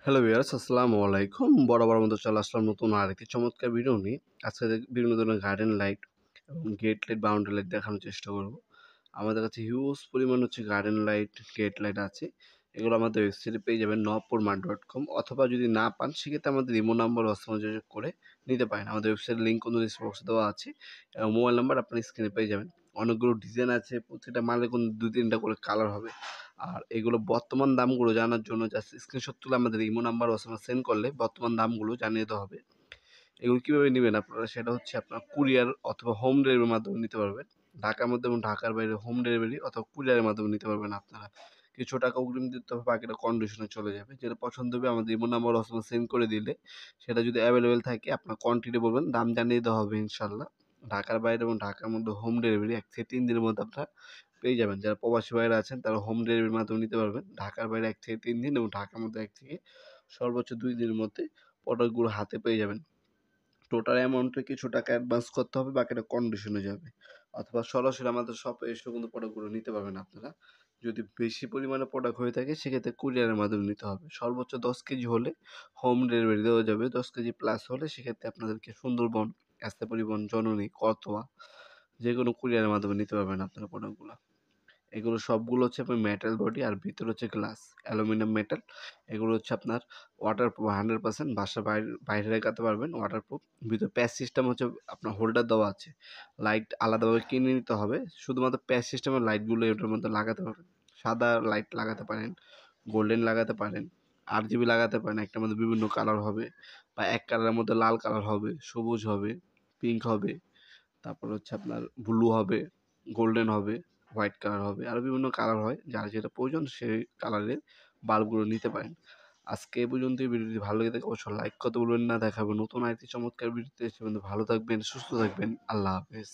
Hello viewers, আসসালামু আলাইকুম। বরাবর মতো চলে আসলাম নতুন আরেকটি চমৎকার ভিডিও নিয়ে। আজকে বিভিন্ন ধরনের গার্ডেন লাইট এবং গেট লাইট, বাউন্ডারি লাইট দেখানোর চেষ্টা করব। আমাদের কাছে হিউজ পরিমাণ গার্ডেন লাইট, গেট লাইট আছে। এগুলো আমাদের ওয়েবসাইটে পেয়ে যাবেন nopurmart.com, অথবা যদি না পান সেক্ষেত্রে আমাদের ইমো নাম্বার যোগাযোগ করে নিতে পারেন। আমাদের ওয়েবসাইটের লিঙ্ক কিন্তু ডিসক্রিপশন বক্সে দেওয়া আছে এবং মোবাইল নাম্বার আপনার স্ক্রিনে পেয়ে যাবেন। অনেকগুলো ডিজাইন আছে, প্রতিটা মালে কিন্তু ২-৩টা করে কালার হবে। আর এগুলো বর্তমান দামগুলো জানার জন্য জাস্ট স্ক্রিনশট তুলে আমাদের ইমো নাম্বার সেন্ড করলে বর্তমান দামগুলো জানিয়ে দেওয়া হবে। এগুলো কীভাবে নেবেন আপনারা, সেটা হচ্ছে আপনার কুরিয়ার অথবা হোম ডেলিভারির মাধ্যমে নিতে পারবেন। ঢাকার মধ্যে এবং ঢাকার বাইরে হোম ডেলিভারি অথবা কুরিয়ারের মাধ্যমে নিতে পারবেন আপনারা। কিছু টাকা অগ্রিম দিতে হবে, বাকিটা কন্ডিশনে চলে যাবে। যেটা পছন্দ হবে আমাদের ইমো নাম্বার সেন্ড করে দিলে সেটা যদি অ্যাভেলেবেল থাকে আপনার কোয়ান্টিটি বলবেন, দাম জানিয়ে দেওয়া হবে ইনশাল্লাহ। ঢাকার বাইরে এবং ঢাকার মধ্যে হোম ডেলিভারি ১ থেকে ৩ দিনের মধ্যে আপনারা পেয়ে যাবেন। যারা প্রবাসী ভাইয়েরা আছেন তারা হোম ডেলিভারির মাধ্যমে নিতে পারবেন। ঢাকার বাইরে ১ থেকে ৩ দিন এবং ঢাকার মধ্যে ১ থেকে সর্বোচ্চ ২ দিনের মধ্যে প্রোডাক্টগুলো হাতে পেয়ে যাবেন। টোটাল অ্যামাউন্টে কিছু টাকা অ্যাডভান্স করতে হবে, বাকিটা কন্ডিশনে যাবে। অথবা সরাসরি আমাদের শপে এসেও কিন্তু প্রোডাক্টগুলো নিতে পারবেন আপনারা। যদি বেশি পরিমাণে প্রোডাক্ট হয়ে থাকে সেক্ষেত্রে কুরিয়ারের মাধ্যমে নিতে হবে। সর্বোচ্চ ১০ কেজি হলে হোম ডেলিভারি দেওয়া যাবে। ১০ কেজি প্লাস হলে সেক্ষেত্রে আপনাদেরকে সুন্দরবন, এস্তে পরিবহন, জননী, করতোয়া যেকোনো কুরিয়ারের মাধ্যমে নিতে পারবেন আপনারা প্রোডাক্টগুলা। এগুলো সবগুলো হচ্ছে আপনার মেটাল বডি আর ভিতরে হচ্ছে গ্লাস, অ্যালুমিনিয়াম মেটাল। এগুলো হচ্ছে আপনার ওয়াটারপ্রুফ 100%, বাসার বাইরে লাগাতে পারবেন ওয়াটারপ্রুফ। ভিতরে প্যাচ সিস্টেম হচ্ছে আপনার হোল্ডার দেওয়া আছে। লাইট আলাদাভাবে কিনে নিতে হবে। শুধুমাত্র প্যাচ সিস্টেমের লাইটগুলো এটার মধ্যে লাগাতে পারবেন। সাদা লাইট লাগাতে পারেন, গোল্ডেন লাগাতে পারেন, RGB লাগাতে পারেন। একটার মধ্যে বিভিন্ন কালার হবে, বা এক কালারের মধ্যে লাল কালার হবে, সবুজ হবে, পিঙ্ক হবে, তারপর হচ্ছে আপনার ব্লু হবে, গোল্ডেন হবে, হোয়াইট কালার হবে, আরও বিভিন্ন কালার হয়। যার যেটা প্রয়োজন সেই কালারের বাল্বগুলো নিতে পারেন। আজকে এ পর্যন্তই। ভিডিওটি ভালো লেগে থাকে অবশ্যই লাইক করতে ভুলবেন না। দেখা হবে নতুন আরেকটি চমৎকার ভিডিওতে। সে পর্যন্ত ভালো থাকবেন, সুস্থ থাকবেন। আল্লাহ হাফেজ।